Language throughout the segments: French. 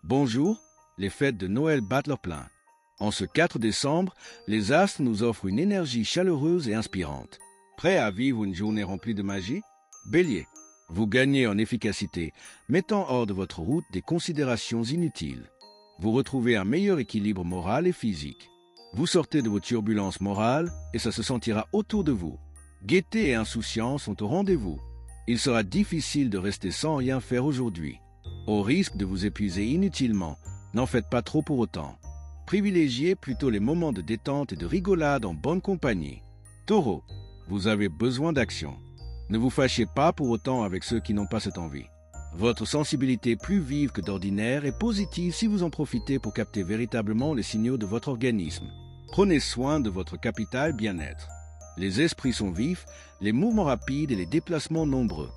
Bonjour, les fêtes de Noël battent leur plein. En ce 4 décembre, les astres nous offrent une énergie chaleureuse et inspirante. Prêt à vivre une journée remplie de magie? Bélier, vous gagnez en efficacité, mettant hors de votre route des considérations inutiles. Vous retrouvez un meilleur équilibre moral et physique. Vous sortez de vos turbulences morales et ça se sentira autour de vous. Gaieté et insouciance sont au rendez-vous. Il sera difficile de rester sans rien faire aujourd'hui. Au risque de vous épuiser inutilement, n'en faites pas trop pour autant. Privilégiez plutôt les moments de détente et de rigolade en bonne compagnie. Taureau, vous avez besoin d'action. Ne vous fâchez pas pour autant avec ceux qui n'ont pas cette envie. Votre sensibilité plus vive que d'ordinaire est positive si vous en profitez pour capter véritablement les signaux de votre organisme. Prenez soin de votre capital bien-être. Les esprits sont vifs, les mouvements rapides et les déplacements nombreux.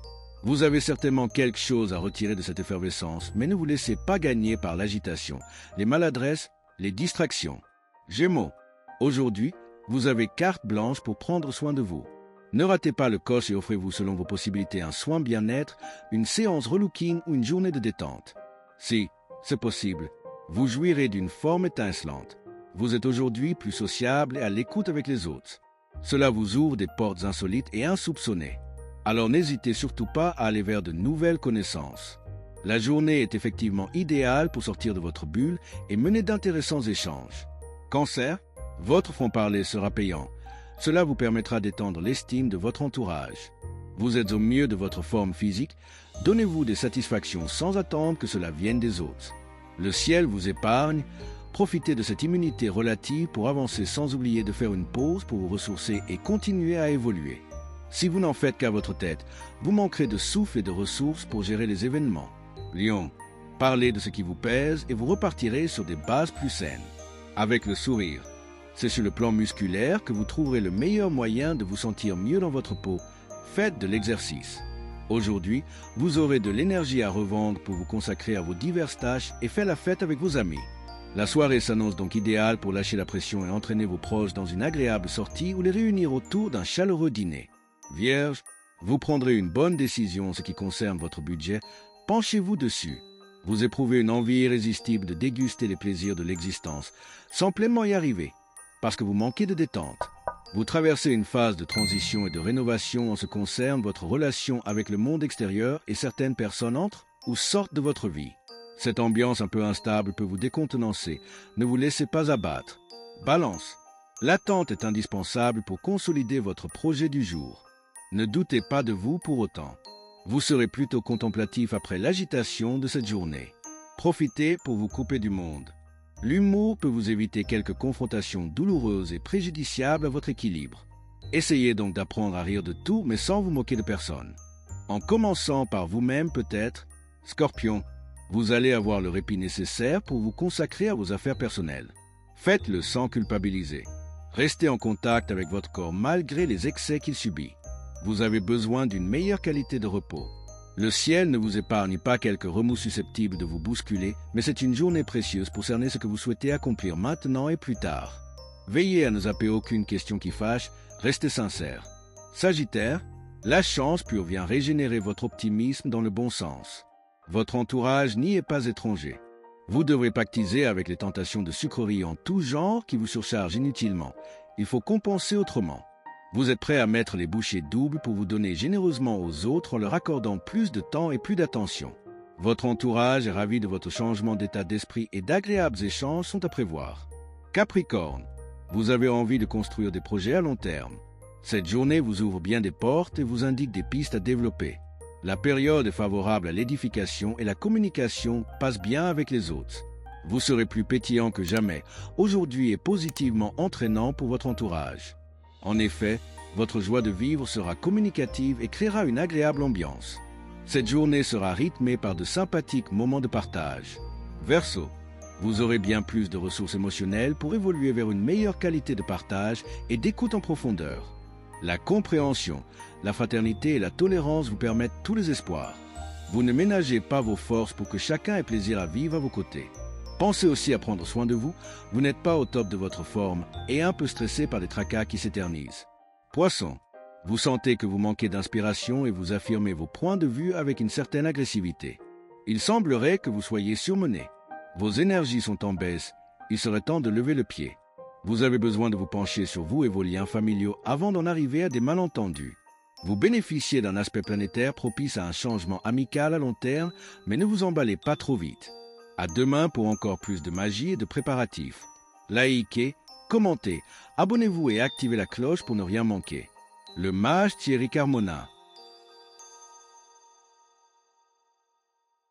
Vous avez certainement quelque chose à retirer de cette effervescence, mais ne vous laissez pas gagner par l'agitation, les maladresses, les distractions. Gémeaux, aujourd'hui, vous avez carte blanche pour prendre soin de vous. Ne ratez pas le coche et offrez-vous selon vos possibilités un soin bien-être, une séance relooking ou une journée de détente. Si, c'est possible, vous jouirez d'une forme étincelante. Vous êtes aujourd'hui plus sociable et à l'écoute avec les autres. Cela vous ouvre des portes insolites et insoupçonnées. Alors n'hésitez surtout pas à aller vers de nouvelles connaissances. La journée est effectivement idéale pour sortir de votre bulle et mener d'intéressants échanges. Cancer, votre franc-parler sera payant. Cela vous permettra d'étendre l'estime de votre entourage. Vous êtes au mieux de votre forme physique, donnez-vous des satisfactions sans attendre que cela vienne des autres. Le ciel vous épargne, profitez de cette immunité relative pour avancer sans oublier de faire une pause pour vous ressourcer et continuer à évoluer. Si vous n'en faites qu'à votre tête, vous manquerez de souffle et de ressources pour gérer les événements. Lion, parlez de ce qui vous pèse et vous repartirez sur des bases plus saines. Avec le sourire, c'est sur le plan musculaire que vous trouverez le meilleur moyen de vous sentir mieux dans votre peau. Faites de l'exercice. Aujourd'hui, vous aurez de l'énergie à revendre pour vous consacrer à vos diverses tâches et faire la fête avec vos amis. La soirée s'annonce donc idéale pour lâcher la pression et entraîner vos proches dans une agréable sortie ou les réunir autour d'un chaleureux dîner. Vierge, vous prendrez une bonne décision en ce qui concerne votre budget. Penchez-vous dessus. Vous éprouvez une envie irrésistible de déguster les plaisirs de l'existence, sans pleinement y arriver, parce que vous manquez de détente. Vous traversez une phase de transition et de rénovation en ce qui concerne votre relation avec le monde extérieur et certaines personnes entrent ou sortent de votre vie. Cette ambiance un peu instable peut vous décontenancer. Ne vous laissez pas abattre. Balance. L'attente est indispensable pour consolider votre projet du jour. Ne doutez pas de vous pour autant. Vous serez plutôt contemplatif après l'agitation de cette journée. Profitez pour vous couper du monde. L'humour peut vous éviter quelques confrontations douloureuses et préjudiciables à votre équilibre. Essayez donc d'apprendre à rire de tout, mais sans vous moquer de personne. En commençant par vous-même peut-être, Scorpion, vous allez avoir le répit nécessaire pour vous consacrer à vos affaires personnelles. Faites-le sans culpabiliser. Restez en contact avec votre corps malgré les excès qu'il subit. Vous avez besoin d'une meilleure qualité de repos. Le ciel ne vous épargne pas quelques remous susceptibles de vous bousculer, mais c'est une journée précieuse pour cerner ce que vous souhaitez accomplir maintenant et plus tard. Veillez à ne zapper aucune question qui fâche, restez sincère. Sagittaire, la chance pure vient régénérer votre optimisme dans le bon sens. Votre entourage n'y est pas étranger. Vous devrez pactiser avec les tentations de sucreries en tout genre qui vous surchargent inutilement. Il faut compenser autrement. Vous êtes prêt à mettre les bouchées doubles pour vous donner généreusement aux autres en leur accordant plus de temps et plus d'attention. Votre entourage est ravi de votre changement d'état d'esprit et d'agréables échanges sont à prévoir. Capricorne, vous avez envie de construire des projets à long terme. Cette journée vous ouvre bien des portes et vous indique des pistes à développer. La période est favorable à l'édification et la communication passe bien avec les autres. Vous serez plus pétillant que jamais. Aujourd'hui est positivement entraînant pour votre entourage. En effet, votre joie de vivre sera communicative et créera une agréable ambiance. Cette journée sera rythmée par de sympathiques moments de partage. Verseau, vous aurez bien plus de ressources émotionnelles pour évoluer vers une meilleure qualité de partage et d'écoute en profondeur. La compréhension, la fraternité et la tolérance vous permettent tous les espoirs. Vous ne ménagez pas vos forces pour que chacun ait plaisir à vivre à vos côtés. Pensez aussi à prendre soin de vous, vous n'êtes pas au top de votre forme et un peu stressé par des tracas qui s'éternisent. Poisson, vous sentez que vous manquez d'inspiration et vous affirmez vos points de vue avec une certaine agressivité. Il semblerait que vous soyez surmené. Vos énergies sont en baisse, il serait temps de lever le pied. Vous avez besoin de vous pencher sur vous et vos liens familiaux avant d'en arriver à des malentendus. Vous bénéficiez d'un aspect planétaire propice à un changement amical à long terme, mais ne vous emballez pas trop vite. À demain pour encore plus de magie et de préparatifs. Likez, commentez, abonnez-vous et activez la cloche pour ne rien manquer. Le mage Thierry Carmona.